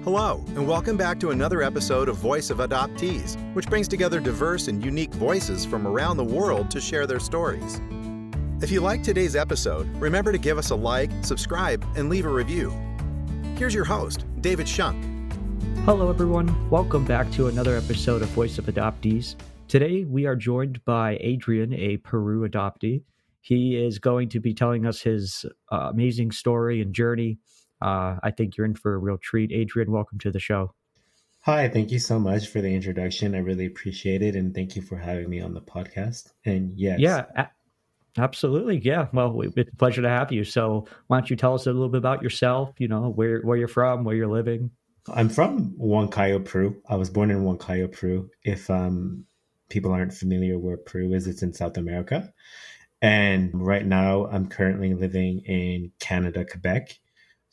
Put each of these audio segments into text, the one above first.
Hello, and welcome back to another episode of Voice of Adoptees, which brings together diverse and unique voices from around the world to share their stories. If you liked today's episode, remember to give us a like, subscribe, and leave a review. Here's your host, David Shunk. Hello, everyone. Welcome back to another episode of Voice of Adoptees. Today, we are joined by Adrian, a Peru adoptee. He is going to be telling us his amazing story and journey. I think you're in for a real treat. Adrian, welcome to the show. Hi, thank you so much for the introduction. I really appreciate it, and thank you for having me on the podcast. And yes. Yeah, absolutely. Yeah, well, it's a pleasure to have you. So why don't you tell us a little bit about yourself, where you're from, where you're living? I'm from Huancayo, Peru. I was born in Huancayo, Peru. If people aren't familiar where Peru is, it's in South America. And right now, I'm currently living in Canada, Quebec.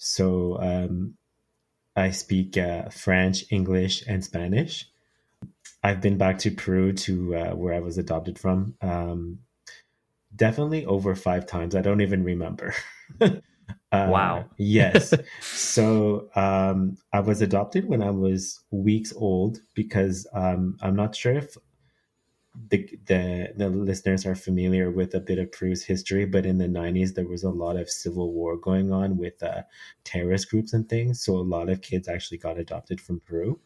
So I speak French, English, and Spanish. I've been back to Peru to where I was adopted from. Definitely over 5 times. I don't even remember. Wow. Yes. So I was adopted when I was weeks old because I'm not sure if the listeners are familiar with a bit of Peru's history, but in the 90s there was a lot of civil war going on with terrorist groups and things. So a lot of kids actually got adopted from Peru,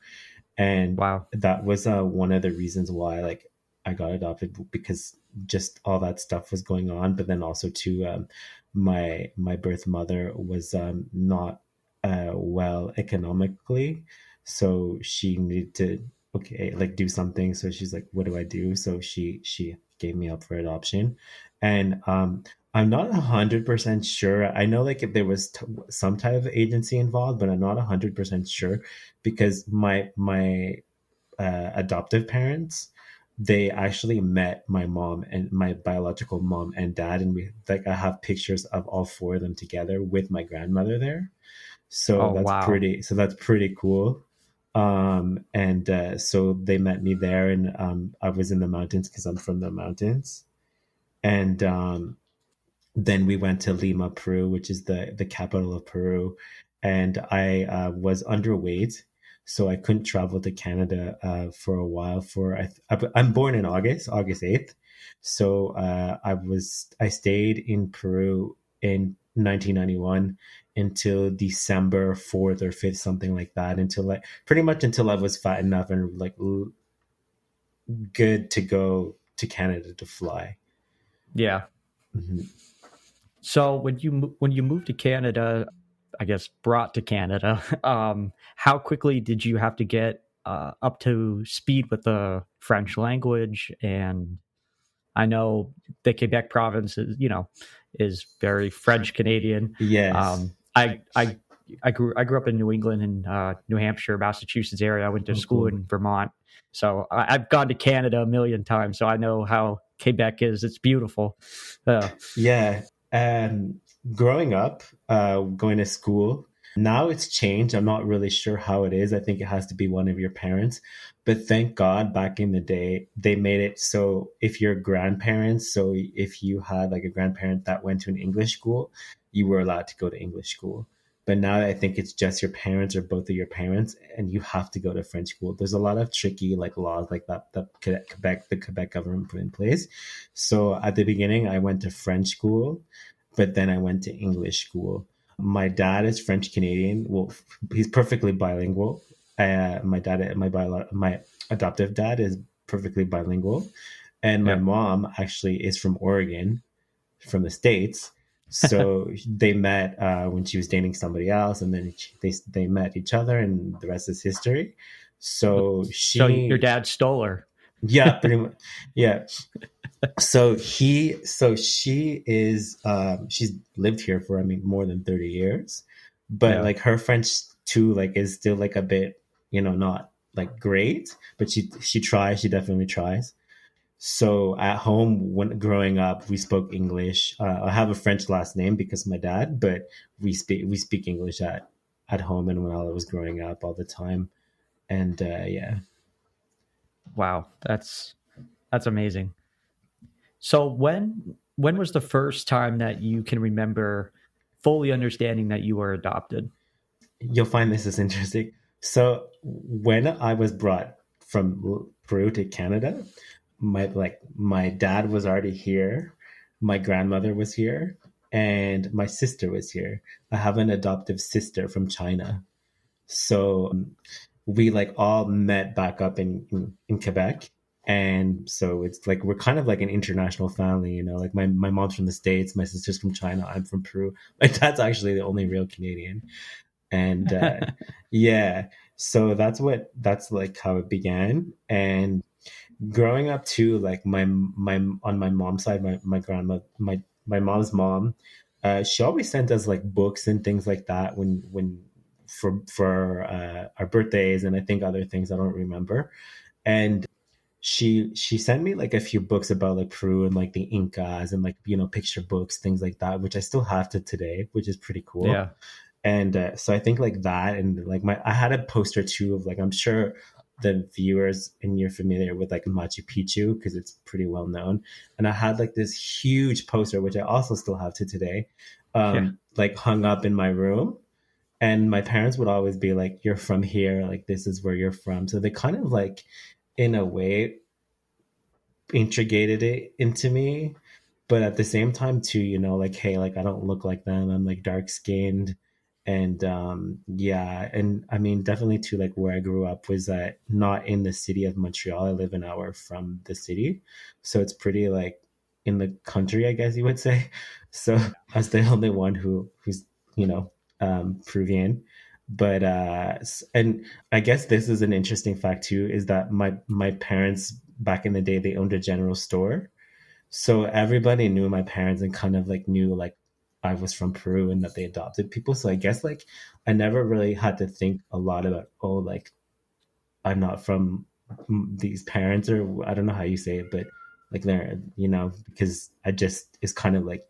and wow, that was one of the reasons why I got adopted, because just all that stuff was going on. But then also too, my birth mother was not well economically, so she needed to do something. So she's like, what do I do? So she gave me up for adoption. And I'm not 100% sure. I know if there was some type of agency involved, but I'm not 100% sure, because my adoptive parents, they actually met my mom and my biological mom and dad, and we I have pictures of all 4 of them together with my grandmother there. So that's pretty cool. So they met me there, and I was in the mountains because I'm from the mountains. And then we went to Lima, Peru, which is the capital of Peru. And I was underweight, so I couldn't travel to Canada for a while. I'm born in August 8th. So I stayed in Peru in 1991 until December 4th or 5th, something like that, pretty much until I was fat enough and good to go to Canada to fly. Yeah. Mm-hmm. So when you moved to Canada, I guess brought to Canada, how quickly did you have to get up to speed with the French language? And I know the Quebec province is very French Canadian. Yes. I grew up in New England and New Hampshire, Massachusetts area. I went to school in Vermont, so I've gone to Canada a million times. So I know how Quebec is. It's beautiful. Yeah. Growing up, going to school, now it's changed. I'm not really sure how it is. I think it has to be one of your parents. But thank God back in the day, they made it so if your grandparents, so if you had a grandparent that went to an English school, you were allowed to go to English school. But now I think it's just your parents or both of your parents, and you have to go to French school. There's a lot of tricky laws like that the Quebec government put in place. So at the beginning, I went to French school, but then I went to English school. My dad is French Canadian. Well, he's perfectly bilingual. My adoptive dad is perfectly bilingual, and my mom actually is from Oregon, from the States. So they met when she was dating somebody else, and then they met each other, and the rest is history. So your dad stole her. Yeah, pretty much. Yeah. So she is she's lived here for more than 30 years, but her French too is still a bit not great, but she tries. She definitely tries. So at home, when growing up, we spoke English. I have a French last name because my dad, but we speak English at home and when I was growing up all the time. And yeah. Wow, that's amazing. So when was the first time that you can remember fully understanding that you were adopted? You'll find this is interesting. So when I was brought from Peru to Canada, my dad was already here, my grandmother was here, and my sister was here. I have an adoptive sister from China. So we like all met back up in Quebec. And so it's like we're kind of like an international family, you know. Like my mom's from the States, my sister's from China, I'm from Peru. My dad's actually the only real Canadian. And yeah, so that's like how it began. And growing up too, like my on my mom's side, my grandma, my mom's mom, she always sent us like books and things like that when for our birthdays, and I think other things I don't remember. And she sent me like a few books about like Peru and like the Incas and like, you know, picture books, things like that, which I still have to today, which is pretty cool. Yeah. And so I think like that, and like I had a poster too of like, I'm sure the viewers and you're familiar with like Machu Picchu because it's pretty well known. And I had like this huge poster, which I also still have to today, Yeah. like hung up in my room. And my parents would always be like, "You're from here, like this is where you're from." So they kind of like, in a way, integrated it into me, but at the same time too, you know, like, hey, like I don't look like them, I'm like dark skinned. And yeah, and I mean definitely too, like where I grew up was not in the city of Montreal. I live an hour from the city, so it's pretty like in the country, I guess you would say. So I was the only one who's, you know, Peruvian. But and I guess this is an interesting fact too, is that my parents back in the day, they owned a general store, so everybody knew my parents and kind of like knew like I was from Peru and that they adopted people. So I guess like I never really had to think a lot about, oh, like I'm not from these parents, or I don't know how you say it, but like they're, you know, because I just, it's kind of like,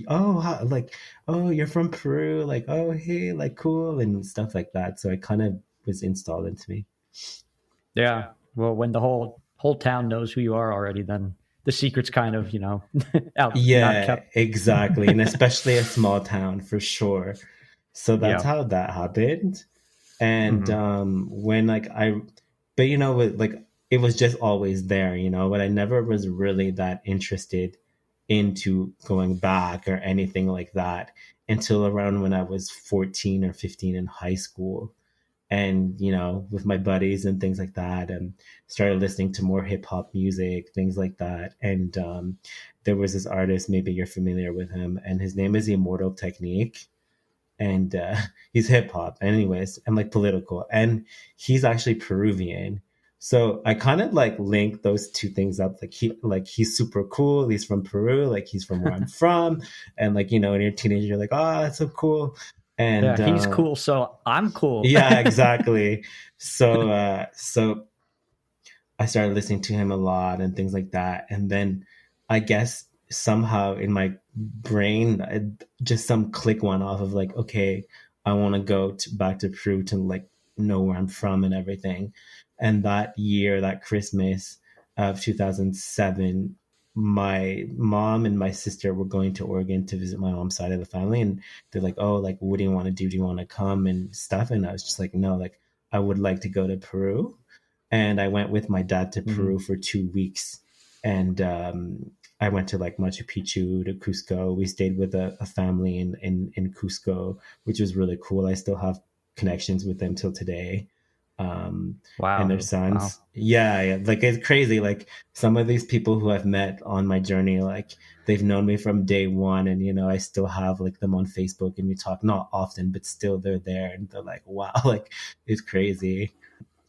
oh, like, oh, you're from Peru, like, oh, hey, like cool and stuff like that. So it kind of was installed into me. Yeah. Well, when the whole town knows who you are already, then the secret's kind of, you know, out, not Yeah, kept. exactly. And especially a small town for sure. So that's Yeah. how that happened. And Hmm. when like but you know, like it was just always there, you know, but I never was really that interested into going back or anything like that until around when I was 14 or 15 in high school. And, you know, with my buddies and things like that, and started listening to more hip hop music, things like that. And there was this artist, maybe you're familiar with him, and his name is Immortal Technique. And he's hip hop anyways, and like political, and he's actually Peruvian. So I kind of like link those two things up, like he's super cool, he's from Peru, like he's from where I'm from. And like, you know, when you're a teenager, you're like, oh, that's so cool. Yeah. And He's cool. So I'm cool. yeah, exactly. So I started listening to him a lot and things like that. And then I guess somehow in my brain, just some click went off of like, okay, I want to go back to Peru to like know where I'm from and everything. And that year, that Christmas of 2007, my mom and my sister were going to Oregon to visit my mom's side of the family. And they're like, oh, like, what do you want to do? Do you want to come and stuff? And I was just like, no, like, I would like to go to Peru. And I went with my dad to Hmm. Peru for 2 weeks. And I went to like Machu Picchu, to Cusco. We stayed with a family in Cusco, which was really cool. I still have connections with them till today. And their Wow. Wow. sons. Yeah, yeah, like it's crazy. Like some of these people who I've met on my journey, like they've known me from day one, and you know, I still have like them on Facebook, and we talk not often, but still they're there, and they're like, wow, like it's crazy.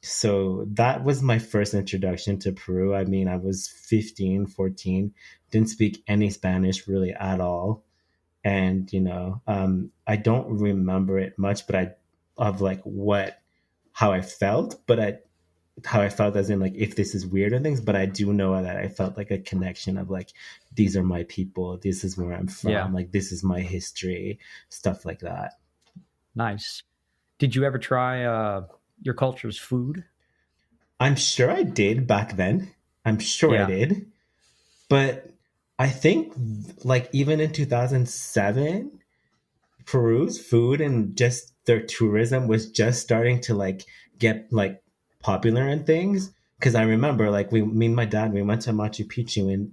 So that was my first introduction to Peru. I mean, I was 15, 14, didn't speak any Spanish really at all. And, you know, I don't remember it much, but of like how I felt, how I felt as in like, if this is weird and things, but I do know that I felt like a connection of like, these are my people. This is where I'm Yeah. from. Like, this is my history, stuff like that. Nice. Did you ever try your culture's food? I'm sure I did back then. I'm sure I Yeah. did. But I think like even in 2007, Peru's food and just their tourism was just starting to like get like popular and things. Because I remember like me and my dad, we went to Machu Picchu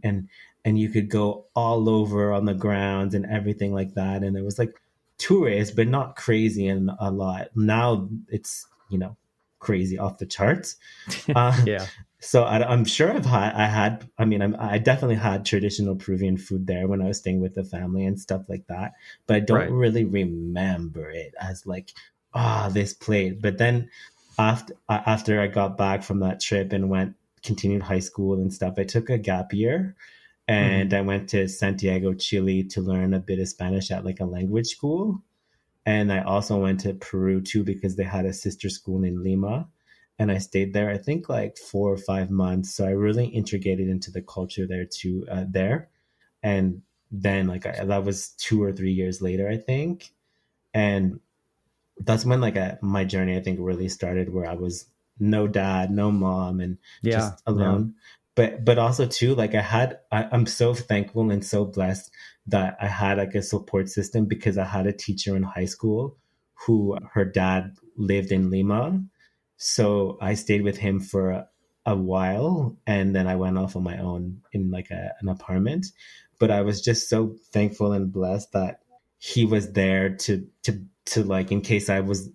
and you could go all over on the grounds and everything like that. And it was like tourists, but not crazy and a lot. Now it's, crazy off the charts. Yeah. So I'm sure I definitely had traditional Peruvian food there when I was staying with the family and stuff like that. But I don't Right. really remember it as like, this plate. But then after I got back from that trip and continued high school and stuff, I took a gap year and I went to Santiago, Chile to learn a bit of Spanish at like a language school. And I also went to Peru too because they had a sister school in Lima. And I stayed there, I think like 4 or 5 months. So I really integrated into the culture there too, there. And then that was 2 or 3 years later, I think. And that's when my journey, I think, really started, where I was no dad, no mom, and just alone. But also too, like I'm so thankful and so blessed that I had like a support system, because I had a teacher in high school who her dad lived in Lima. So I stayed with him for a while, and then I went off on my own in like an apartment. But I was just so thankful and blessed that he was there to like, in case I was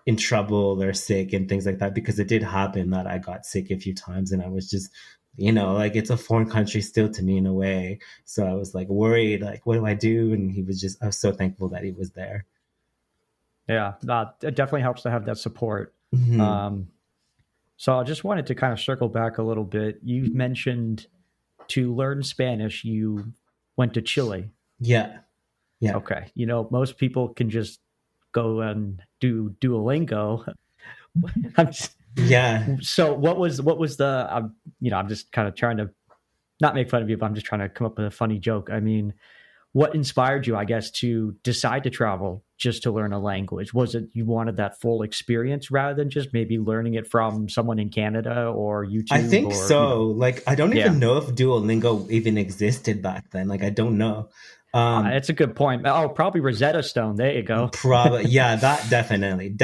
in trouble or sick and things like that, because it did happen that I got sick a few times, and I was just, like, it's a foreign country still to me in a way. So I was like worried, like, what do I do? And I was so thankful that he was there. Yeah, it definitely helps to have that support. Mm-hmm. So I just wanted to kind of circle back a little bit. You mentioned to learn Spanish, you went to Chile. Yeah. Yeah. Okay. Most people can just go and do Duolingo. Yeah. So what was the, I'm just kind of trying to not make fun of you, but I'm just trying to come up with a funny joke. I mean, what inspired you, I guess, to decide to travel just to learn a language? Was it you wanted that full experience rather than just maybe learning it from someone in Canada or YouTube? I think so. Like, I don't even know if Duolingo even existed back then. Like, I don't know. It's a good point. Oh, probably Rosetta Stone. There you go. Probably. Yeah, that definitely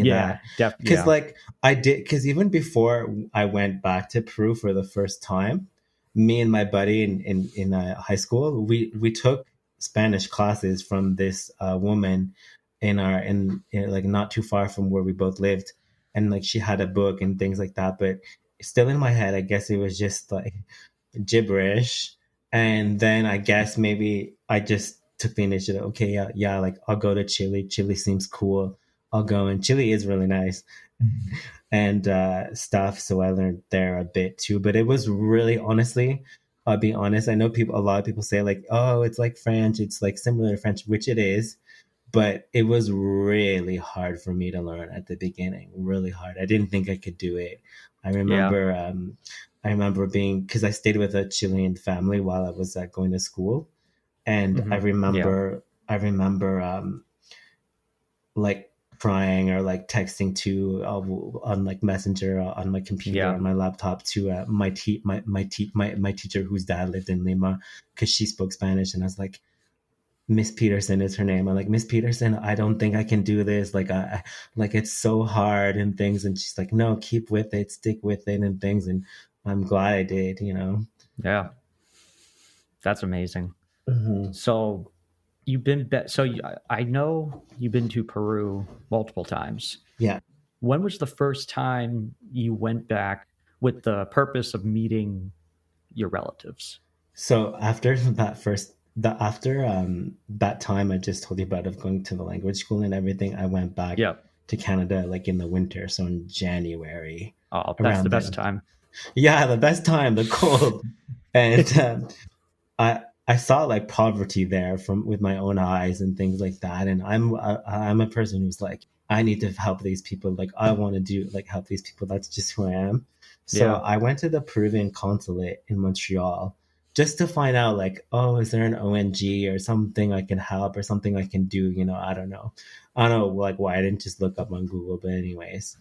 yeah, that. Because like because even before I went back to Peru for the first time, me and my buddy in high school, we took Spanish classes from this woman in like not too far from where we both lived, and like she had a book and things like that. But still in my head, I guess it was just like gibberish. And then I guess maybe I just took the initiative. Okay, yeah, like I'll go to Chile. Chile seems cool. I'll go, and Chile is really nice and stuff. So I learned there a bit too. But it was really, honestly, I'll be honest. I know a lot of people say like, oh, it's like French. It's like similar to French, which it is. But it was really hard for me to learn at the beginning. Really hard. I didn't think I could do it. I remember because I stayed with a Chilean family while I was going to school, and I remember like crying or like texting to on like Messenger on my computer on my laptop to my teacher whose dad lived in Lima, because she spoke Spanish, and I was like, Miss Peterson is her name. I'm like, Miss Peterson, I don't think I can do this. Like, I like, it's so hard and things. And she's like, no, keep with it, stick with it and things. And I'm glad I did, Yeah. That's amazing. Mm-hmm. So I know you've been to Peru multiple times. Yeah. When was the first time you went back with the purpose of meeting your relatives? So after that time I just told you about, of going to the language school and everything, I went back to Canada like in the winter, so in January. Oh, that's the best time. Yeah, the best time, the cold. And I saw like poverty there with my own eyes and things like that. And I'm a person who's like, I need to help these people. Like, I want to help these people. That's just who I am. So I went to the Peruvian consulate in Montreal just to find out, like, oh, is there an ONG or something I can help or something I can do? I don't know. Like, why I didn't just look up on Google. But anyways,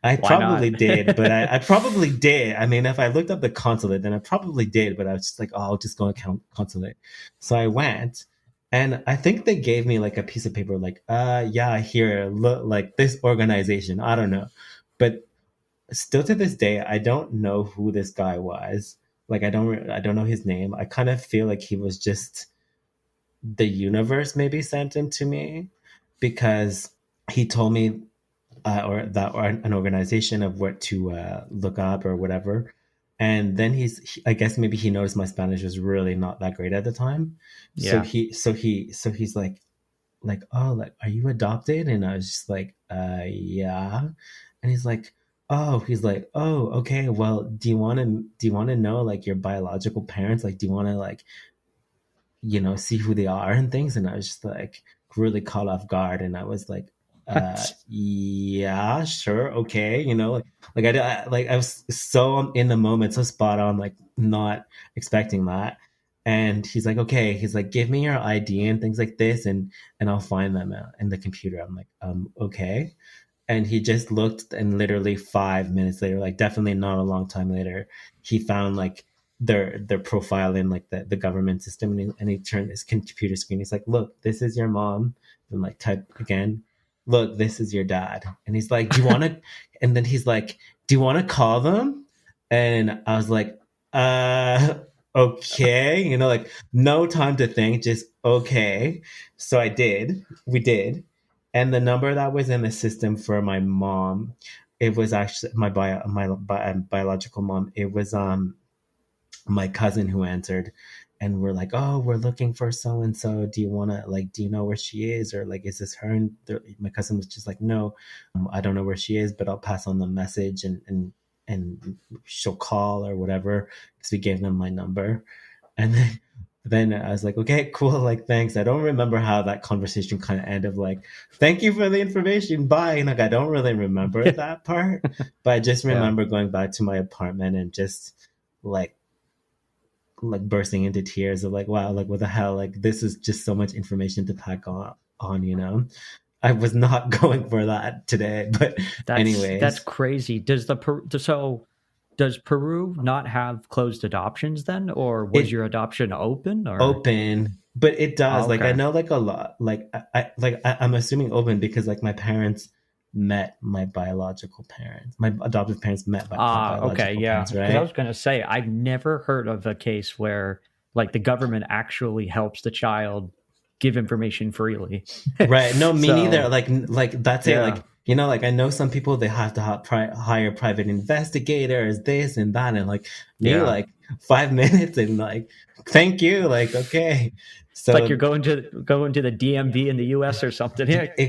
I probably did. But I probably did. I mean, if I looked up the consulate, then I probably did. But I was just like, oh, I'll just go to consulate. So I went, And I think they gave me like a piece of paper, like, yeah, here, look, like this organization. I don't know. But still to this day, I don't know who this guy was. Like, I don't know his name. I kind of feel like he was just the universe maybe sent him to me because he told me or an organization of what to look up or whatever. And then I guess maybe he noticed my Spanish was really not that great at the time. So Yeah. he's oh, like, are you adopted? And I was just like, yeah. And he's like, oh, okay. Well, do you want to know like your biological parents? Like, do you want to like, see who they are and things? And I was just like really caught off guard. And I was like, yeah, sure. Okay. I was so in the moment, so spot on, like not expecting that. And he's like, okay, he's like, give me your ID and things like this. And I'll find them in the computer. I'm like, okay. And he just looked, and literally 5 minutes later, like definitely not a long time later, he found like their profile in like the government system, and he turned his computer screen. He's like, look, this is your mom. And like type again, look, this is your dad. And he's like, do you want to, and then he's like, do you want to call them? And I was like, okay, like no time to think, just okay. So we did. And the number that was in the system for my mom, it was actually my biological mom. It was my cousin who answered, and we're like, oh, we're looking for so and so. Do you want to like? Do you know where she is, or like, is this her? And my cousin was just like, no, I don't know where she is, but I'll pass on the message, and she'll call or whatever, because we gave them my number. And then I was like, okay, cool, like thanks. I don't remember how that conversation kind of ended. Like, thank you for the information, bye. And like, I don't really remember that part, but I just Yeah. remember going back to my apartment and just like bursting into tears of like, wow, like what the hell, like this is just so much information to pack on. I was not going for that today, but That's anyways. crazy. Does Peru not have closed adoptions then, or was It your adoption open? Or open, but it does, oh, like I okay. know like a lot, like I'm assuming open because like my parents met my biological parents, my adoptive parents met my Ah, okay, biological yeah. parents, Because I was right? going to say I've never heard of a case where like the government actually helps the child give information freely. Right. No, me neither. So Like that's it. yeah, Like, like I know some people, they have to hire private investigators, this and that. And like me, yeah. like 5 minutes and like, thank you. Like, okay. It's like you're So going to the DMV in the U.S. or something. Here you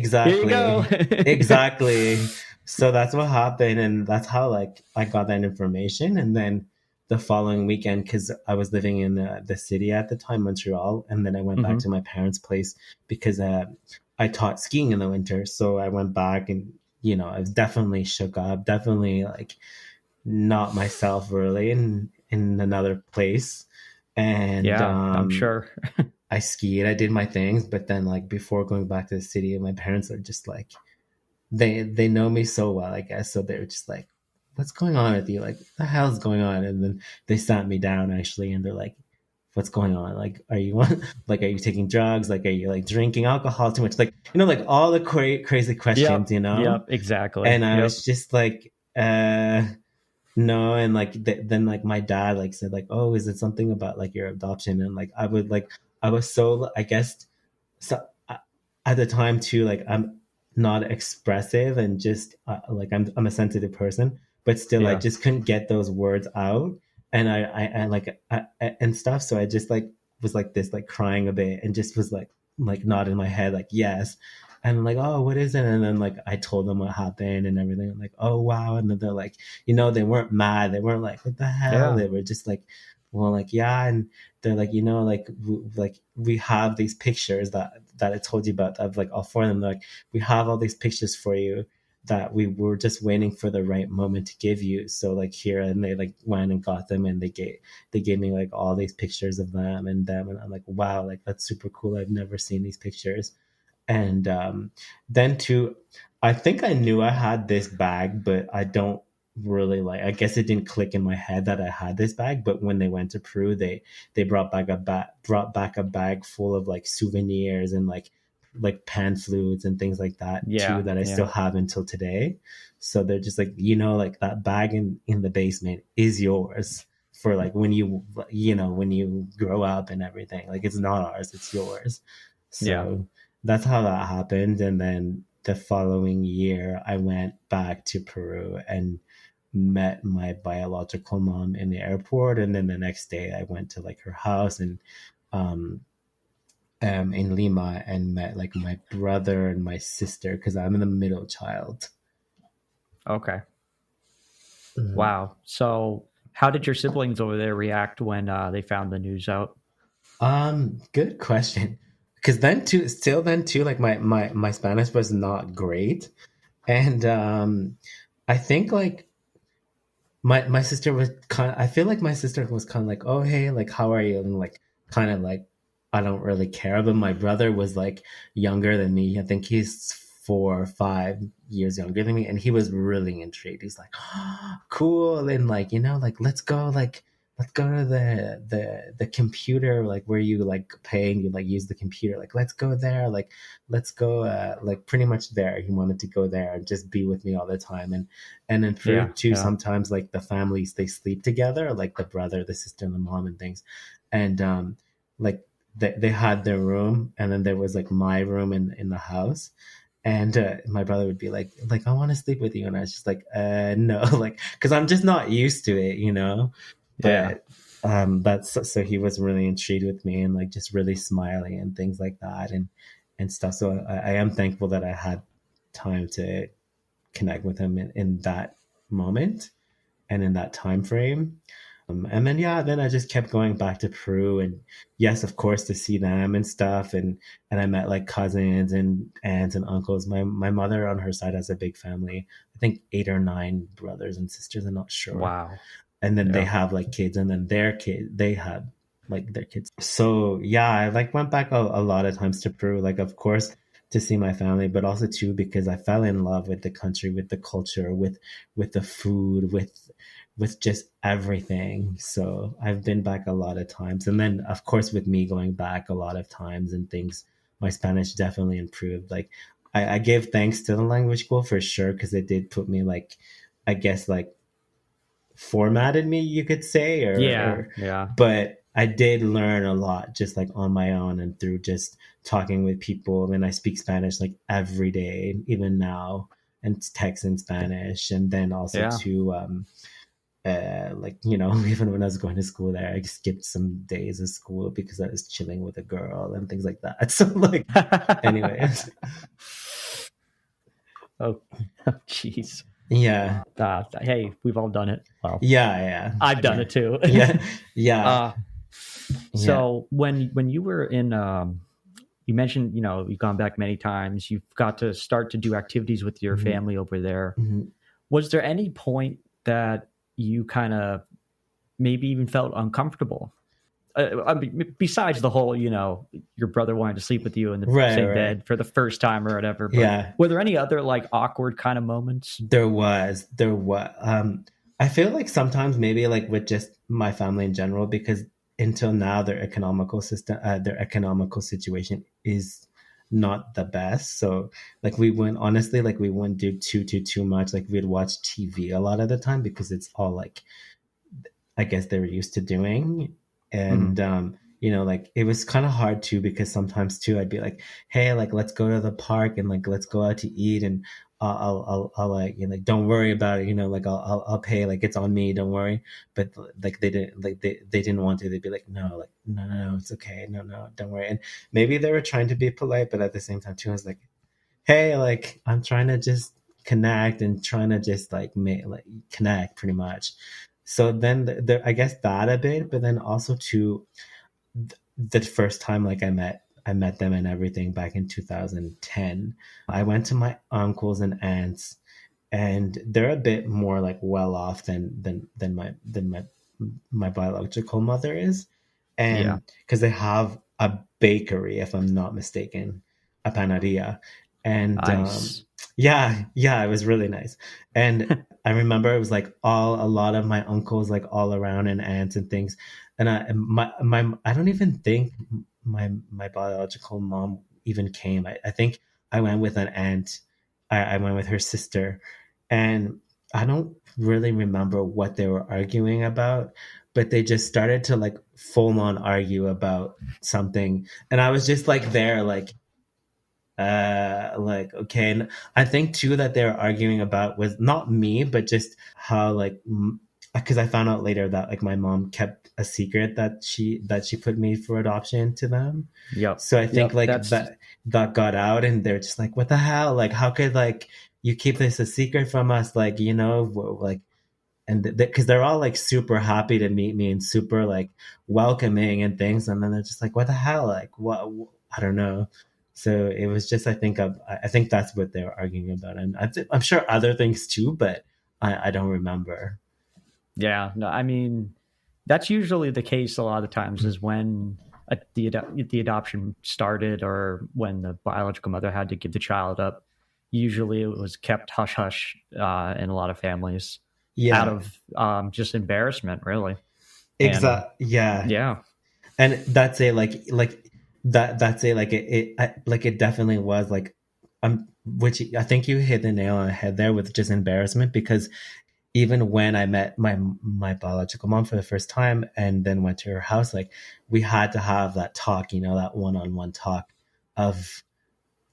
go. exactly, exactly. So that's what happened. And that's how like I got that information. And then the following weekend, because I was living in the city at the time, Montreal, and then I went back Hmm. to my parents' place because I taught skiing in the winter. So I went back, and I was definitely shook up, definitely like not myself really in another place. And Yeah, I'm sure. I skied, I did my things, but then like before going back to the city, my parents are just like, they know me so well, I guess. So they were just like, what's going on with you? Like, what the hell's going on? And then they sat me down actually, and they're like, what's going on? Like, are you like, are you taking drugs? Like, are you like drinking alcohol too much? Like, like all the crazy questions, Yep. Yep. And Exactly. I Yep. was just like, no. And like, then like my dad like said like, oh, is it something about like your adoption? And like, I was so, I guess, so at the time too, like I'm not expressive, and just like I'm a sensitive person, but still I Yeah. just couldn't get those words out. And I like and stuff. So I just like was like this, like crying a bit, and just was like nodding my head like yes. And like, oh, what is it? And then like I told them what happened and everything. I'm like, oh wow. And then they're like, they weren't mad. They weren't like, what the hell? Yeah. They were just like, well, like yeah. And they're like, like we have these pictures that I told you about. Of like all four of them. They're like, we have all these pictures for you that we were just waiting for the right moment to give you. So like here, and they like went and got them, and they gave me like all these pictures of them, and I'm like, wow, like that's super cool. I've never seen these pictures. And then too, I think I knew I had this bag, but I don't really like, I guess it didn't click in my head that I had this bag. But when they went to Peru, they brought back a bag full of like souvenirs and like pan flutes and things like that too, Yeah, that I still yeah, have until today. So they're just like, like that bag in the basement is yours for like when when you grow up and everything. Like it's not ours, it's yours. yeah. So that's how that happened. And then the following year I went back to Peru and met my biological mom in the airport. And then the next day I went to like her house and um in Lima, and met like my brother and my sister because I'm the middle child. Okay. Mhm. Wow. So, how did your siblings over there react when they found the news out? Good question. Because then too, like my Spanish was not great, and I think like my sister was kind of, I feel like my sister was kind of like, oh hey, like how are you, and like kind of like I don't really care. But my brother was like younger than me. I think he's 4 or 5 years younger than me, and he was really intrigued. He's like, oh, cool, and like like let's go to the computer, like where you like pay and you like use the computer, like let's go there, like let's go like pretty much there. He wanted to go there and just be with me all the time. And in Peru Yeah, too, yeah, sometimes like the families, they sleep together, like the brother, the sister, and the mom and things. And like they had their room, and then there was like my room in the house. And my brother would be like I want to sleep with you, and I was just like no, like because I'm just not used to it. yeah. But that's so he was really intrigued with me and like just really smiling and things like that and stuff. So I am thankful that I had time to connect with him in that moment and in that time frame. And then yeah, then I just kept going back to Peru, and yes, of course, to see them and stuff, and I met like cousins and aunts and uncles. My mother on her side has a big family. I think 8 or 9 brothers and sisters. I'm not sure. Wow. And then they Yeah. have like kids, and then their kid they had like their kids. So yeah, I like went back a lot of times to Peru, like of course to see my family, but also too because I fell in love with the country, with the culture, with the food, with just everything. So I've been back a lot of times. And then of course with me going back a lot of times and things, my Spanish definitely improved. Like I gave thanks to the language school for sure, because it did put me like, I guess like formatted me, you could say, Yeah, or yeah. but I did learn a lot just like on my own and through just talking with people. And I speak Spanish like every day, even now, and text in Spanish. And then also Yeah. to like even when I was going to school there, I skipped some days of school because I was chilling with a girl and things like that. So like, anyways, Oh, jeez. yeah, Hey, we've all done it. Well, yeah, I've done yeah, it too. yeah, yeah, uh, yeah. so when you were in, you mentioned you've gone back many times. You've got to start to do activities with your Hmm. family over there. Hmm. Was there any point that you kind of maybe even felt uncomfortable? I mean, besides the whole, your brother wanted to sleep with you in the Right, same right. bed for the first time or whatever, but Yeah, were there any other like awkward kind of moments? there was. I feel like sometimes maybe like with just my family in general, because until now their economical situation is not the best. So like we wouldn't do too much. Like we'd watch TV a lot of the time because it's all like I guess they were used to doing. And Mhm. like it was kind of hard too, because sometimes too I'd be like, hey, like let's go to the park and like let's go out to eat, and I'll like like don't worry about it, like I'll pay, like it's on me, don't worry. But like they didn't want to. They'd be like, no, like no, it's okay, no, don't worry. And maybe they were trying to be polite, but at the same time too I was like, hey, like I'm trying to just connect and trying to just like make like connect pretty much. So then I guess that a bit, but then also to the first time like I met them and everything back in 2010. I went to my uncles and aunts, and they're a bit more like well off than my biological mother is, Yeah. and because they have a bakery, if I'm not mistaken, a panaderia. And Nice. yeah, it was really nice. And I remember it was like a lot of my uncles like all around and aunts and things. And I don't even think my biological mom even came. I think I went with an aunt. I went with her sister, and I don't really remember what they were arguing about, but they just started to like full on argue about something, and I was just like there, like okay. And I think too that they were arguing about was not me, but just how like because I found out later that like my mom kept a secret that she put me for adoption to them. Yep. So I think Yep. like That's that got out, and they're just like, what the hell? Like, how could like you keep this a secret from us? Like, you know, like, and because they're all like super happy to meet me and super like welcoming and things, and then they're just like, what the hell? Like, what? I don't know. So it was just, I think that's what they were arguing about, and I'm sure other things too, but I don't remember. yeah. No, I mean, that's usually the case a lot of times is when the adoption started or when the biological mother had to give the child up. Usually it was kept hush hush in a lot of families out Yeah, of just embarrassment, really. And exact. Yeah, yeah, and that's a like that's a like like it definitely was like which I think you hit the nail on the head there with just embarrassment, because even when I met my biological mom for the first time and then went to her house, like we had to have that talk, you know, that one-on-one talk of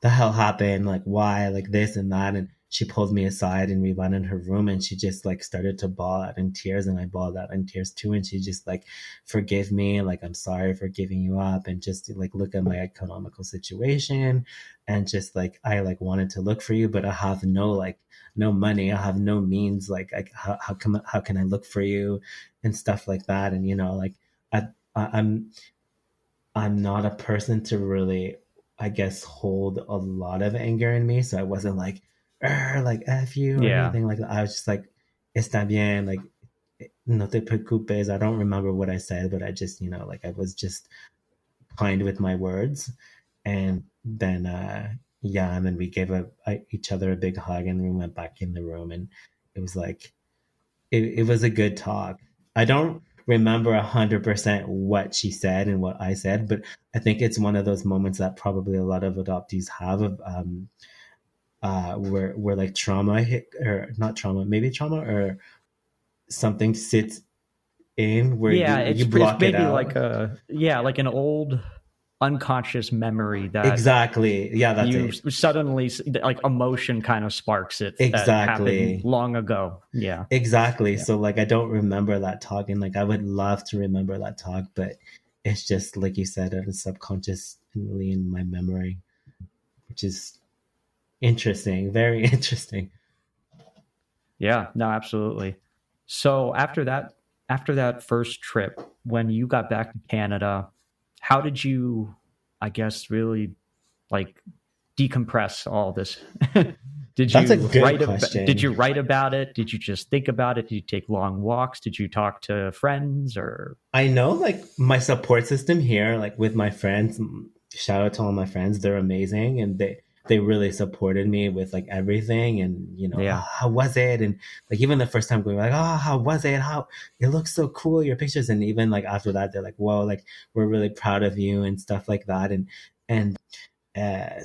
the hell happened, like why, like this and that. And she pulled me aside and we went in her room, and she just like started to bawl out in tears, and I bawled out in tears too. And she just like, forgive me, like I'm sorry for giving you up, and just like look at my economical situation, and just like I like wanted to look for you, but I have no money, I have no means, like how can I look for you and stuff like that. And you know, like I'm not a person to really, I guess, hold a lot of anger in me. So I wasn't like, like F you or yeah, anything like that. I was just like, está bien, like, no te preocupes. I don't remember what I said, but I just, you know, like I was just kind with my words. And then, yeah, and then we gave each other a big hug, and we went back in the room, and it was like, it was a good talk. I don't remember 100% what she said and what I said, but I think it's one of those moments that probably a lot of adoptees have of where like trauma hit, or not trauma, maybe trauma or something sits in where yeah. you It's block it maybe out. like like an old unconscious memory that Exactly. Yeah, that's you it. suddenly like emotion kind of sparks it that happened Exactly. long ago. Yeah, Exactly. yeah, So like I don't remember that talk, and like I would love to remember that talk, but it's just like you said, it is subconsciously in my memory, which is interesting, very interesting. yeah. No, absolutely. So after that first trip, when you got back to Canada, how did you, I guess, really like decompress all this? That's a good Did you question. write about it? Did you just think about it? Did you take long walks? Did you talk to friends or I know like my support system here, like with my friends, shout out to all my friends, they're amazing, and they really supported me with like everything. And you know, oh, yeah. how was it? And like even the first time going, like, oh, how was it? How it looks so cool, your pictures. And even like after that, they're like, whoa, like we're really proud of you and stuff like that. And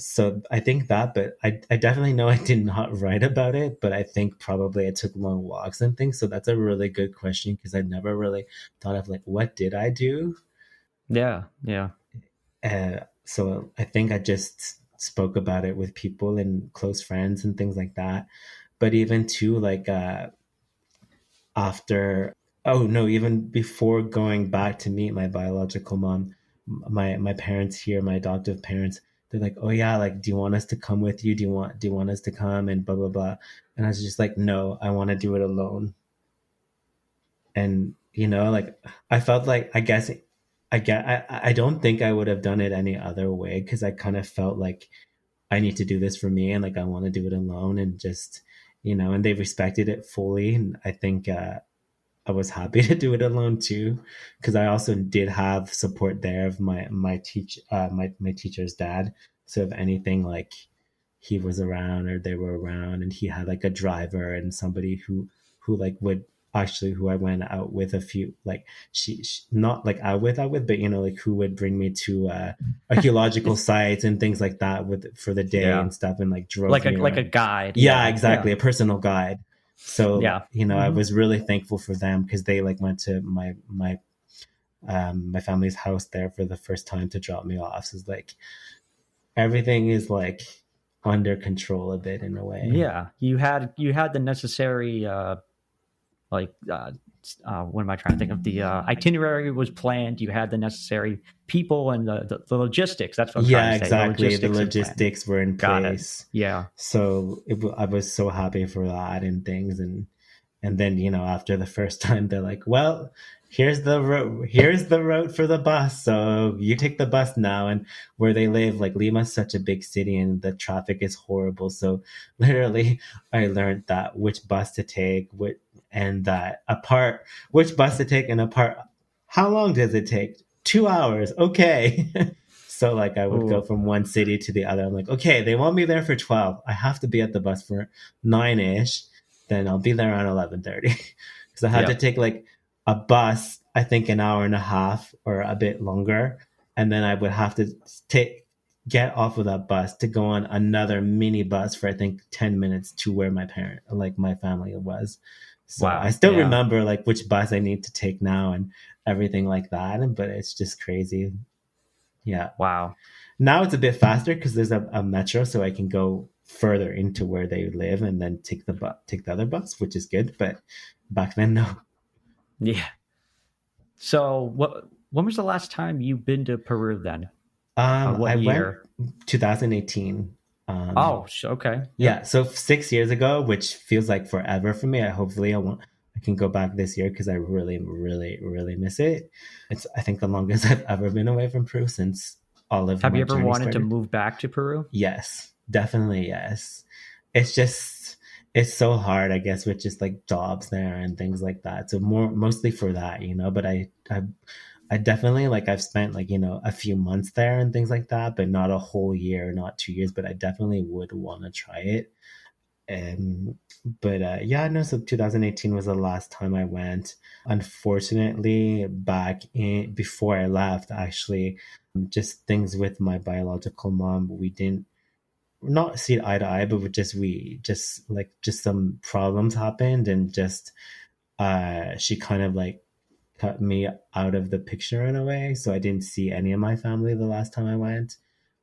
so I think that, but I definitely know I did not write about it, but I think probably I took long walks and things. So that's a really good question, because I never really thought of like, what did I do? Yeah, yeah. So I think I just spoke about it with people and close friends and things like that. But even too, like, after, oh no, even before going back to meet my biological mom, my parents here, my adoptive parents, they're like, oh yeah, like, do you want us to come with you? Do you want us to come, and blah blah blah. And I was just like, no, I want to do it alone. And you know, like I felt like, I guess I don't think I would have done it any other way, because I kind of felt like I need to do this for me, and like I want to do it alone, and just, you know, and they respected it fully. And I think I was happy to do it alone too, because I also did have support there of my teacher's dad. So if anything, like he was around or they were around, and he had like a driver and somebody who like would actually who I went out with a few, like she not like out with, but like who would bring me to archaeological sites and things like that for the day Yeah. and stuff, and like drove Like me a around. guide. Yeah, Yeah. exactly, a personal guide. So Yeah. I was really thankful for them, because they like went to my family's house there for the first time to drop me off. So it's like everything is like under control a bit in a way. Yeah. You had the necessary like what am I trying to think of? The itinerary was planned. You had the necessary people and the logistics. That's what I'm trying to say. Exactly. The and logistics were in Got it. place. Yeah. So I was so happy for that and things. And then, after the first time, they're like, well, here's the route for the bus. So you take the bus now. And where they live, like Lima's such a big city and the traffic is horrible. So literally I learned that which bus to take, which bus to take and apart. How long does it take? 2 hours. Okay. So like I would go from one city to the other. I'm like, okay, they want me there for 12. I have to be at the bus for 9ish. Then I'll be there around 11:30. Because I had to take like a bus, I think an hour and a half or a bit longer. And then I would have to get off of that bus to go on another mini bus for I think 10 minutes to where my family was. So wow. I still remember like which bus I need to take now and everything like that. But it's just crazy. Yeah. Wow. Now it's a bit faster because there's a metro, so I can go further into where they live and then take the other bus, which is good. But back then, no. Yeah. So when was the last time you've been to Peru then? What I year? went 2018. Okay. Yeah. So 6 years ago, which feels like forever for me. Hopefully I can go back this year because I really, really, really miss it. It's, I think, the longest I've ever been away from Peru since all of. Have you ever wanted to move back to Peru? Yes, definitely. Yes. It's so hard, I guess, with just like jobs there and things like that. So mostly for that, but I definitely like I've spent like, a few months there and things like that, but not a whole year, not 2 years, but I definitely would want to try it. So 2018 was the last time I went. Unfortunately, before I left, actually, just things with my biological mom, we didn't not see eye to eye, but we just some problems happened, and just she kind of like cut me out of the picture in a way. So I didn't see any of my family the last time I went.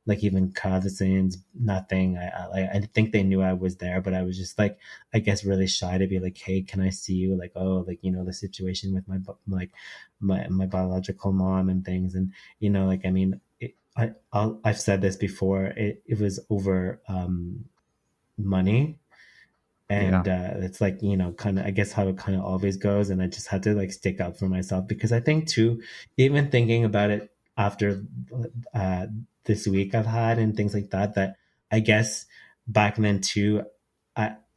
Like even cousins, nothing. I think they knew I was there, but I was just like, I guess, really shy to be like, hey, can I see you? Like, oh, like, the situation with my biological mom and things. And, like, I mean, I've said this before, it was over money. And it's like, kind of, I guess how it kind of always goes. And I just had to like stick up for myself, because I think too, even thinking about it after this week I've had and things like that I guess back then too,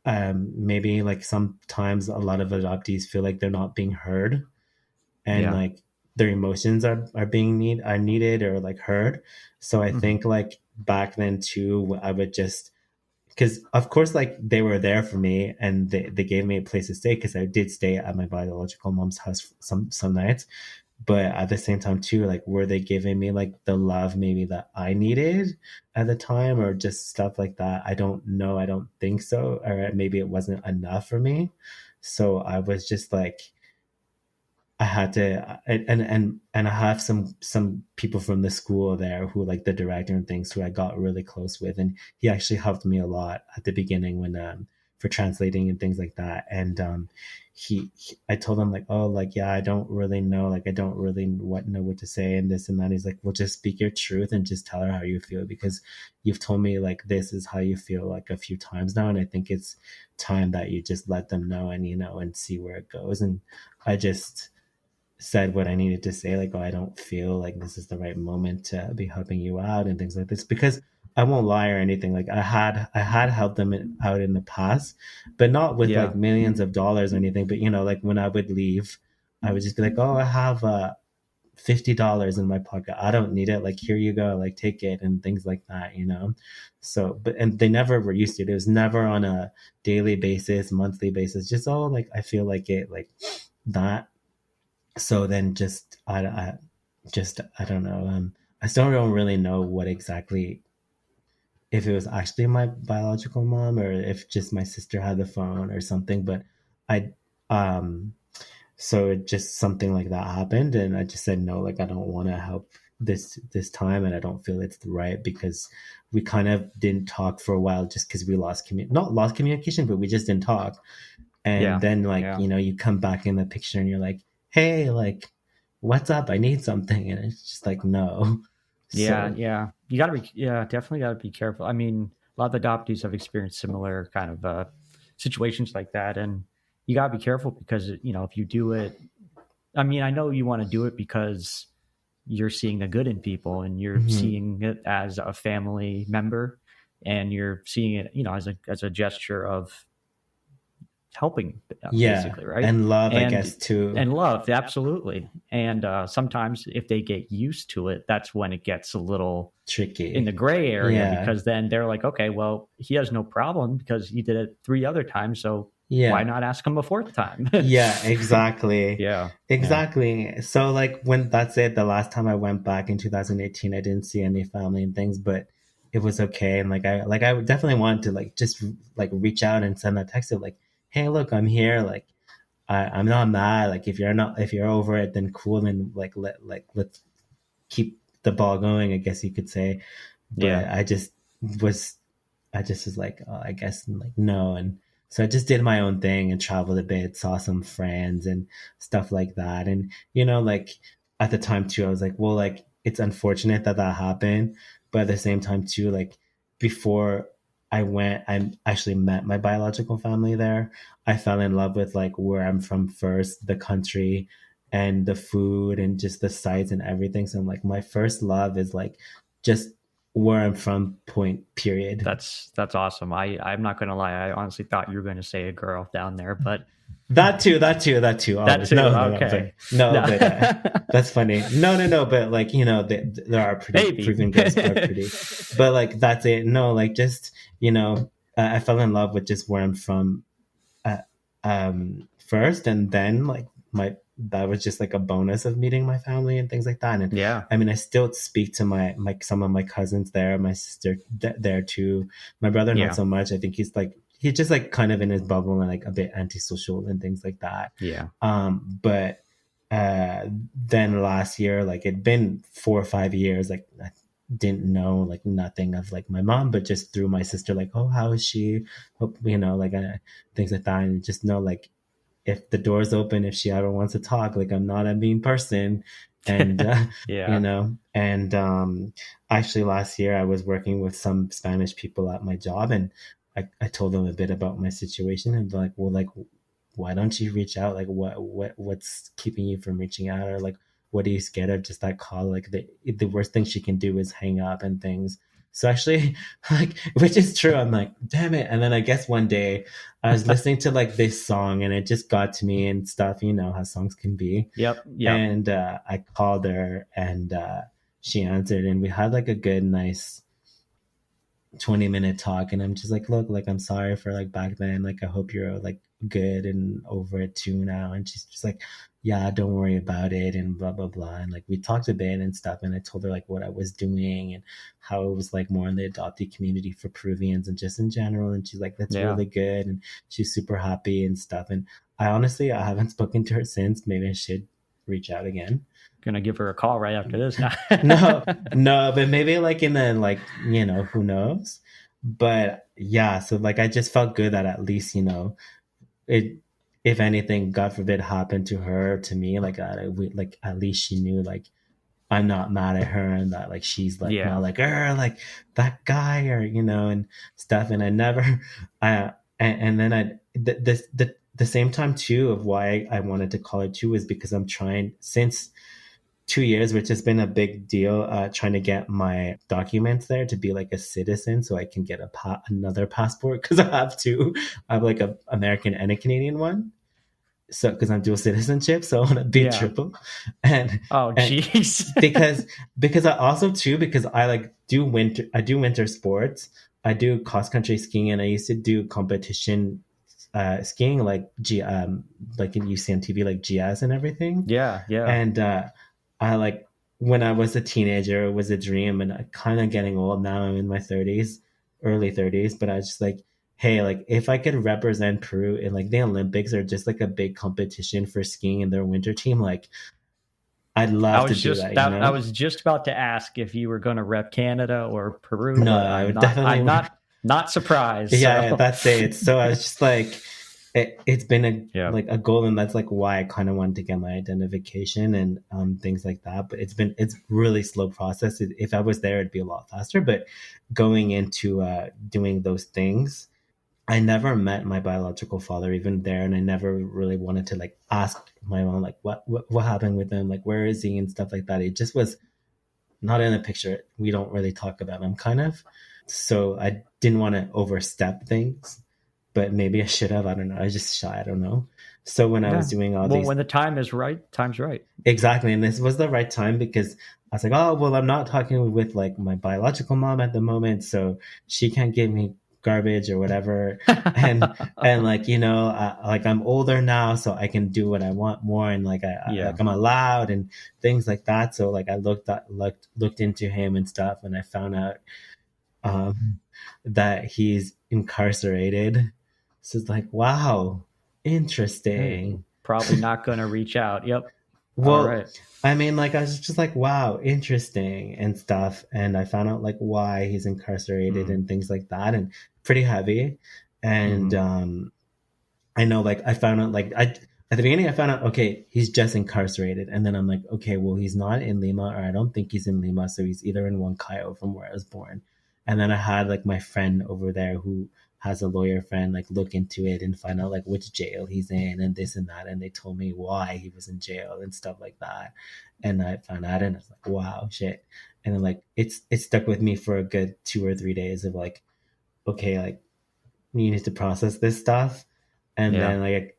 maybe like sometimes a lot of adoptees feel like they're not being heard, and like their emotions are needed or like heard. So I think like back then too, I would just, because of course like they were there for me and they gave me a place to stay, because I did stay at my biological mom's house some nights. But at the same time too, like, were they giving me like the love maybe that I needed at the time, or just stuff like that? I don't know. I don't think so. Or maybe it wasn't enough for me. So I was just like, I had to, and I have some people from the school there who, like the director and things, who I got really close with, and he actually helped me a lot at the beginning when for translating and things like that. And I told him like, oh, like, yeah, I don't really know, like I don't really know what to say and this and that. He's like, well, just speak your truth and just tell her how you feel, because you've told me like this is how you feel like a few times now, and I think it's time that you just let them know, and and see where it goes. And I just said what I needed to say, like, oh, I don't feel like this is the right moment to be helping you out and things like this, because I won't lie or anything. Like I had helped them out in the past, but not with like millions of dollars or anything. But like when I would leave, I would just be like, oh, I have $50 in my pocket. I don't need it. Like, here you go. Like, take it and things like that, So, and they never were used to it. It was never on a daily basis, monthly basis, just all like, I feel like it, like that. So then I don't know. I still don't really know what exactly, if it was actually my biological mom or if just my sister had the phone or something, but I, so it just something like that happened, and I just said no, like I don't want to help this time, and I don't feel it's right, because we kind of didn't talk for a while just because we not lost communication, but we just didn't talk. And then you come back in the picture and you're like, hey, like, what's up? I need something, and it's just like, no. Yeah. You gotta be, definitely gotta be careful. I mean, a lot of adoptees have experienced similar kind of situations like that, and you gotta be careful because if you do it, I mean, I know you want to do it because you're seeing the good in people, and you're seeing it as a family member, and you're seeing it, as a gesture of helping, basically, right? And love, I guess, too. And love, absolutely. And sometimes if they get used to it, that's when it gets a little tricky in the gray area, because then they're like, okay, well, he has no problem because he did it 3 other times, so why not ask him a 4th time? Exactly. Exactly. Yeah. So like, when that's it, the last time I went back in 2018, I didn't see any family and things, but it was okay. And I definitely wanted to like just like reach out and send that text of like, hey, look, I'm here. Like, I'm not mad. Like, if you're over it, then cool. Then let's keep the ball going, I guess you could say. But I just was like, oh, I guess, like, no. And so I just did my own thing and traveled a bit, saw some friends and stuff like that. And, like at the time too, I was like, well, like, it's unfortunate that happened. But at the same time too, like, before I went, I actually met my biological family there. I fell in love with like where I'm from first, the country and the food and just the sights and everything. So I'm like, my first love is like just where I'm from, point, period. That's awesome. I'm not going to lie. I honestly thought you were going to say a girl down there, but that too. That too. Okay. But that's funny. No. But like, there are pretty Peruvian girls are pretty, but like, that's it. No, like, just, I fell in love with just where I'm from, first. And then like that was just like a bonus of meeting my family and things like that. And I mean, I still speak to my some of my cousins there, my sister there too, my brother, not so much. I think he's just like kind of in his bubble and like a bit antisocial and things like that. But then last year, like, it'd been 4 or 5 years, like I didn't know like nothing of like my mom, but just through my sister, like, oh, how is she? Hope, like things like that. And just know, like, if the door's open, if she ever wants to talk, like, I'm not a mean person. And and actually last year I was working with some Spanish people at my job, and I told them a bit about my situation, and like, well, like, why don't you reach out? Like, what's keeping you from reaching out? Or like, what are you scared of? Just that call? Like, the worst thing she can do is hang up and things. So actually, like, which is true, I'm like, damn it. And then I guess one day I was listening to like this song, and it just got to me and stuff, how songs can be. Yep. And I called her, and she answered, and we had like a good, nice 20-minute talk. And I'm just like, look, like, I'm sorry for like back then. Like, I hope you're like good and over it too now. And she's just like, yeah, don't worry about it, and blah blah blah. And like, we talked a bit and stuff, and I told her like what I was doing and how it was like more in the adoptee community for Peruvians and just in general. And she's like, that's really good, and she's super happy and stuff. And I haven't spoken to her since. Maybe I should reach out again. Gonna give her a call right after this now. no, but maybe like in the, like, who knows. But yeah, so like, I just felt good that at least, it, if anything, God forbid, happened to her, to me, like, like, at least she knew, like, I'm not mad at her, and that like, she's like, not like, like that guy, or and stuff. And I never and then the same time too of why I wanted to call her too is because I'm trying, since 2 years, which has been a big deal, trying to get my documents there to be like a citizen, so I can get another passport, because I have two. I have like a American and a Canadian one. So because I'm dual citizenship, so I want to be Yeah. triple, and Oh, and jeez. because I also too because I like do winter sports. I do cross country skiing, and I used to do competition skiing like you see on TV like GS and everything. Yeah, yeah. And I like when I was a teenager, it was a dream, and I kind of getting old now. I'm in my 30s, early 30s, but I was just like, hey, like if I could represent Peru in like the Olympics or just like a big competition for skiing in their winter team, like I'd love to do that, you I know? was just about to ask if you were going to rep Canada or Peru, No, but I would I'm definitely, not surprised. yeah, So that's it. So I was just like, it's been yeah. like a goal, and that's like why I kind of wanted to get my identification and things like that. But it's really slow process. If I was there, it'd be a lot faster. But going into doing those things, I never met my biological father even there, and I never really wanted to like ask my mom like what happened with him, like where is he and stuff like that. It just was not in the picture. We don't really talk about him, kind of. So I didn't want to overstep things, but maybe I should have. I don't know. I was just shy. I don't know. So when I Yeah. was doing all Well, these, when the time is right, time's right. exactly, and this was the right time because I was like, oh well, I'm not talking with like my biological mom at the moment, so she can't give me garbage or whatever, and like like I'm older now, so I can do what I want more, and like Yeah. I'm allowed and things like that. So like I looked into him and stuff, and I found out that he's incarcerated. So it's like, wow, Hey, interesting. probably not going to reach out. Yep. All Well, right. I mean, like, I was just like, wow, interesting and stuff. And I found out like why he's incarcerated Mm. and things like that, and pretty heavy. And I know, like, I found out, like, at the beginning, I found out, okay, he's just incarcerated. And then I'm like, okay, well, he's not in Lima, or I don't think he's in Lima. So he's either in Huancayo from where I was born. And then I had, like, my friend over there who has a lawyer friend, like, look into it and find out, like, which jail he's in and this and that. And they told me why he was in jail and stuff like that. And I found out, and I was like, wow, shit. And then, like, it stuck with me for a good 2 or 3 days of, like, okay, like, you need to process this stuff. And Yeah. then like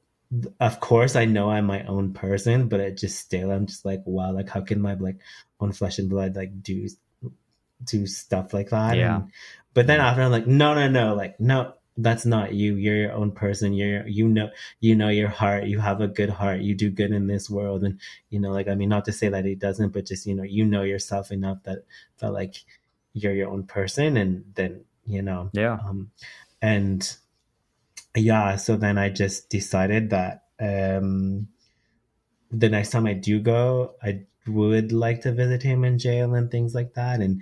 of course I know I'm my own person, but it just still I'm just like, wow, like how can my like own flesh and blood like do stuff like that? Yeah. And but then after I'm like, no, like no, that's not you. You're your own person. You know your heart. You have a good heart. You do good in this world. And like, I mean, not to say that he doesn't, but just yourself enough that like you're your own person. And then Yeah. and yeah, so then I just decided that the next time I do go, I would like to visit him in jail and things like that. And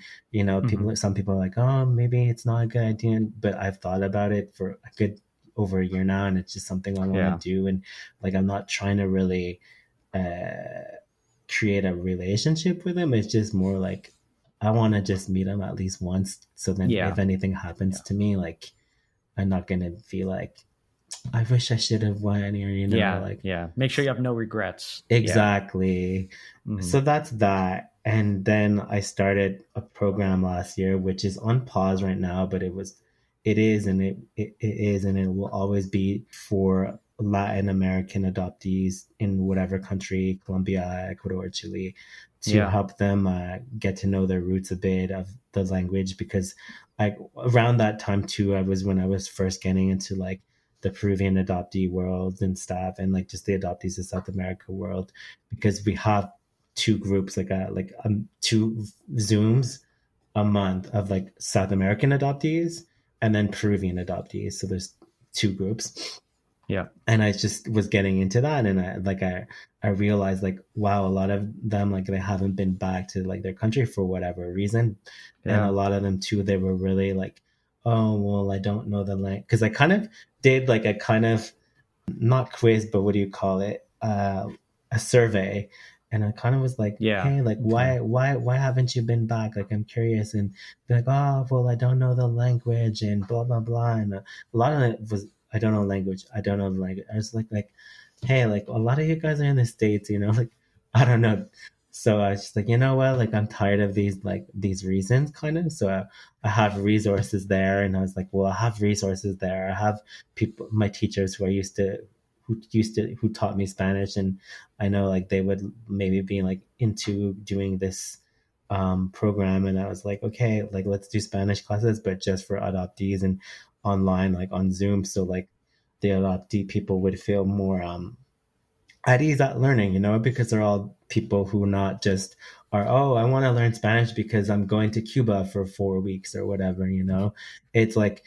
some people are like, oh, maybe it's not a good idea, but I've thought about it for a good over a year now, and it's just something I want to do. And like, I'm not trying to really create a relationship with him. It's just more like I want to just meet him at least once, so then if anything happens to me, like I'm not gonna feel like I wish I should have went, or Make sure you have no regrets. Exactly. So that's that. And then I started a program last year, which is on pause right now, but it is, and it will always be for Latin American adoptees in whatever country, Colombia, Ecuador, Chile, to help them get to know their roots a bit of the language. Because around that time too, when I was first getting into like the Peruvian adoptee world and stuff, and like just the adoptees of South America world, because we have two groups, two Zooms a month of like South American adoptees and then Peruvian adoptees. So there's two groups. Yeah. And I just was getting into that, and I realized like, wow, a lot of them, like, they haven't been back to like their country for whatever reason. And a lot of them too, they were really like, oh, well, I don't know the language. Because I kind of did like a kind of not quiz, but what do you call it? A survey. And I kind of was like, hey, like, why haven't you been back? Like, I'm curious. And they're like, oh, well, I don't know the language and blah, blah, blah. And a lot of it was, I don't know language. I don't know the language. I was like, hey, like, a lot of you guys are in the States, like, I don't know. So I was just like, you know what? Like, I'm tired of these reasons, kind of. So I have resources there, and I was like, well, I have resources there. I have people, my teachers who who taught me Spanish, and I know like they would maybe be like into doing this program, and I was like, okay, like let's do Spanish classes, but just for adoptees and online, like on Zoom, so like the adoptee people would feel more at ease at learning, because they're all people who not just are, oh, I want to learn Spanish because I'm going to Cuba for 4 weeks or whatever. It's like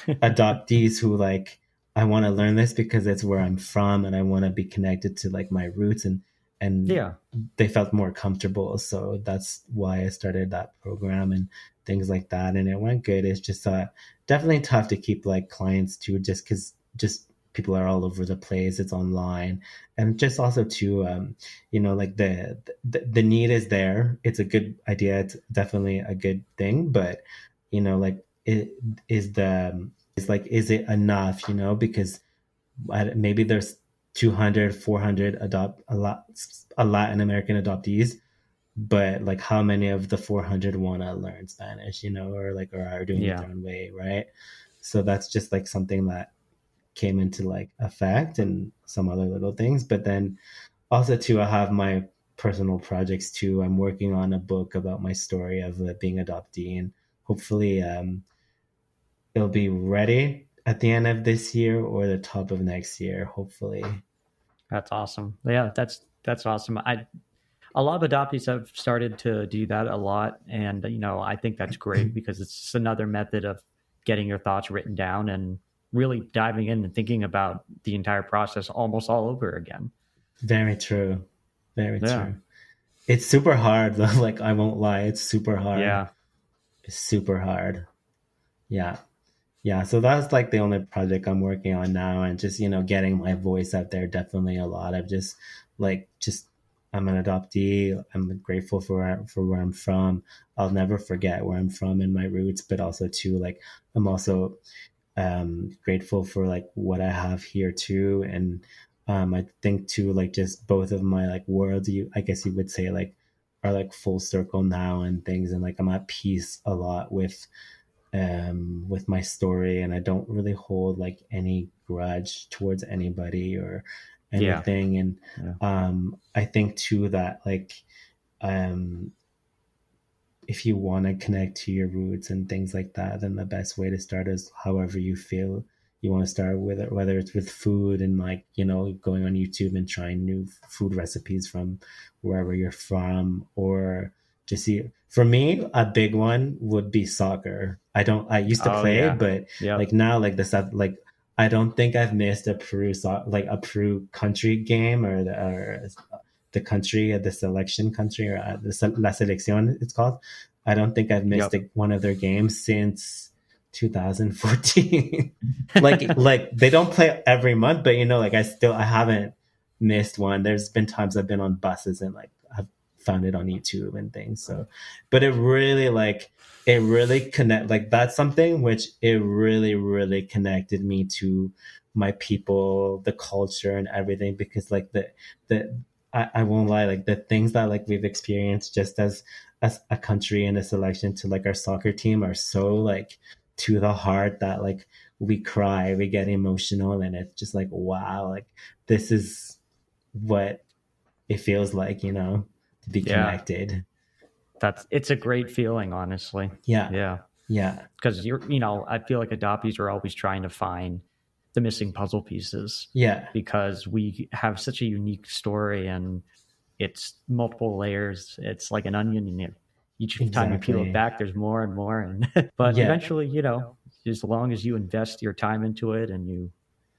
adoptees who like, I want to learn this because it's where I'm from and I want to be connected to like my roots, and Yeah. they felt more comfortable. So that's why I started that program and things like that. And it went good. It's just definitely tough to keep like clients too, just because just people are all over the place. It's online, and just also too, like the need is there. It's a good idea. It's definitely a good thing, but like is it enough? Because maybe there's 200, 400 Latin American adoptees, but like how many of the 400 want to learn Spanish, or are doing it their own way, right? So that's just like something that came into like effect, and some other little things. But then also too, I have my personal projects too. I'm working on a book about my story of being adoptee, and hopefully it'll be ready at the end of this year or the top of next year, hopefully. That's awesome. Yeah, that's awesome. A lot of adoptees have started to do that a lot, and I think that's great because it's just another method of getting your thoughts written down and really diving in and thinking about the entire process almost all over again. Very true. Very true. It's super hard though. Like, I won't lie, it's super hard. Yeah. It's super hard. Yeah. Yeah. So that's like the only project I'm working on now, and just, getting my voice out there. Definitely a lot of just I'm an adoptee. I'm grateful for where I'm from. I'll never forget where I'm from and my roots, but also too, like, I'm also grateful for like what I have here too. And I think too, like, just both of my like worlds, I guess you would say, like, are like full circle now and things, and like I'm at peace a lot with my story, and I don't really hold like any grudge towards anybody or anything. And I think too that like if you want to connect to your roots and things like that, then the best way to start is however you feel you want to start with it, whether it's with food and like, going on YouTube and trying new food recipes from wherever you're from, or just for me, a big one would be soccer. I used to play, but like now, like the stuff, like, I don't think I've missed a Peru country game, or the country, the selection country, or la selección it's called. I don't think I've missed one of their games since 2014. like they don't play every month, but like I haven't missed one. There's been times I've been on buses and like I've found it on YouTube and things. So, but it really connect, like, that's something which it really, really connected me to my people, the culture and everything, because like I won't lie, like the things that like we've experienced just as a country and a selection to like our soccer team are so like to the heart that like we cry, we get emotional, and it's just like, wow, like this is what it feels like, to be connected. It's a great feeling, honestly. Yeah. Because I feel like adoptees are always trying to find the missing puzzle pieces. Yeah. Because we have such a unique story, and it's multiple layers. It's like an onion, and each time you peel it back, there's more and more. And but eventually, as long as you invest your time into it and you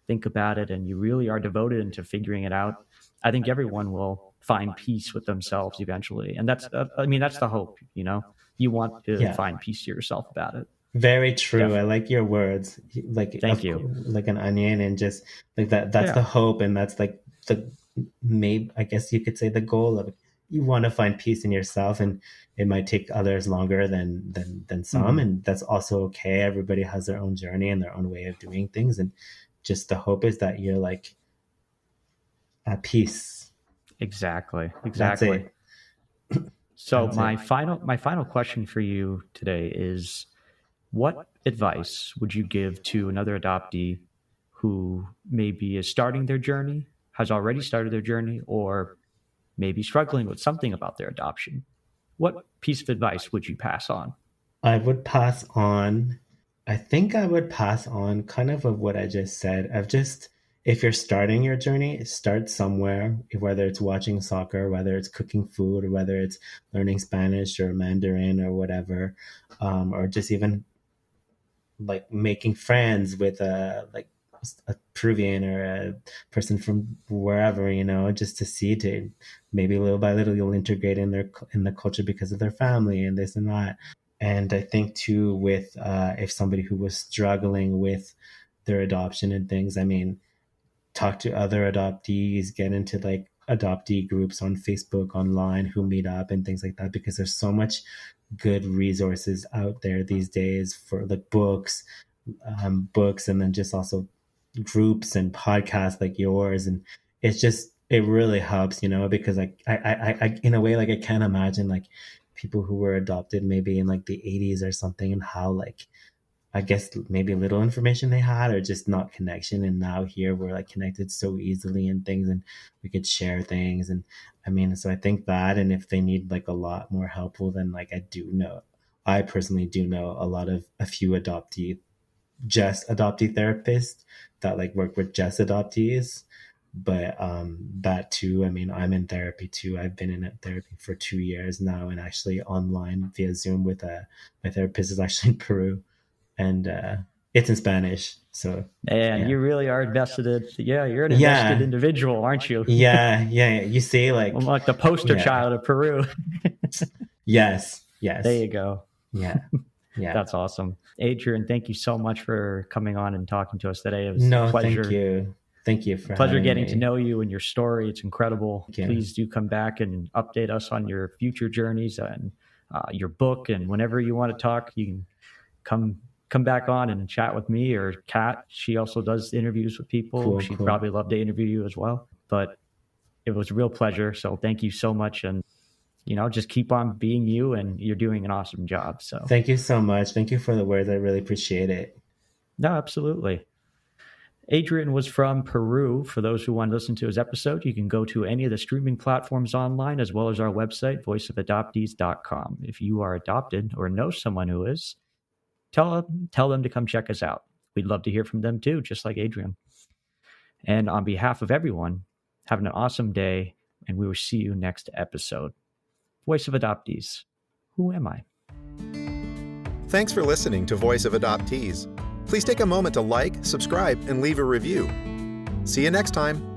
think about it and you really are devoted into figuring it out, I think everyone will find peace with themselves eventually. And that's the hope. You want to find peace to yourself about it. Very true. Definitely. I like your words. Like, thank you. Like an onion, and just like that. That's the hope, and that's like maybe, I guess you could say, the goal of it. You want to find peace in yourself, and it might take others longer than some, mm-hmm. and that's also okay. Everybody has their own journey and their own way of doing things, and just the hope is that you're like at peace. Exactly. So my final question for you today is, what advice would you give to another adoptee who maybe is starting their journey, has already started their journey, or maybe struggling with something about their adoption, what piece of advice would you pass on? I would pass on, I think I would pass on kind of what I just said, of just, if you're starting your journey, start somewhere, whether it's watching soccer, whether it's cooking food, or whether it's learning Spanish or Mandarin or whatever, or just even like making friends with a Peruvian or a person from wherever, just to see, to maybe little by little you'll integrate in the culture because of their family and this and that. And I think too, with if somebody who was struggling with their adoption and things, I mean, talk to other adoptees, get into like adoptee groups on Facebook, online, who meet up and things like that, because there's so much good resources out there these days for like books, and then just also groups and podcasts like yours. And it really helps, because I in a way, like I can't imagine like people who were adopted maybe in like the 80s or something, and how like, I guess maybe little information they had or just not connection. And now here we're like connected so easily and things, and we could share things. And I mean, so I think that, and if they need like a lot more help, well, then like I personally do know a few adoptee therapists that like work with just adoptees. But that too, I mean, I'm in therapy too. I've been in therapy for 2 years now, and actually online via Zoom with my therapist is actually in Peru. And it's in Spanish. So and you really are invested. You're an invested individual, aren't you? Yeah. You see, like I'm like the poster child of Peru. Yes. There you go. Yeah. That's awesome. Adrian, thank you so much for coming on and talking to us today. It was a pleasure. Thank you for pleasure getting me. to know you and your story. It's incredible. Please do come back and update us on your future journeys and your book. And whenever you want to talk, you can come back on and chat with me or Kat. She also does interviews with people. She'd probably love to interview you as well. But it was a real pleasure. So thank you so much. And, just keep on being you, and you're doing an awesome job. So thank you so much. Thank you for the words. I really appreciate it. No, absolutely. Adrian was from Peru. For those who want to listen to his episode, you can go to any of the streaming platforms online, as well as our website, voiceofadoptees.com. If you are adopted or know someone who is, tell them to come check us out. We'd love to hear from them too, just like Adrian. And on behalf of everyone, have an awesome day, and we will see you next episode. Voice of Adoptees. Who am I? Thanks for listening to Voice of Adoptees. Please take a moment to like, subscribe, and leave a review. See you next time.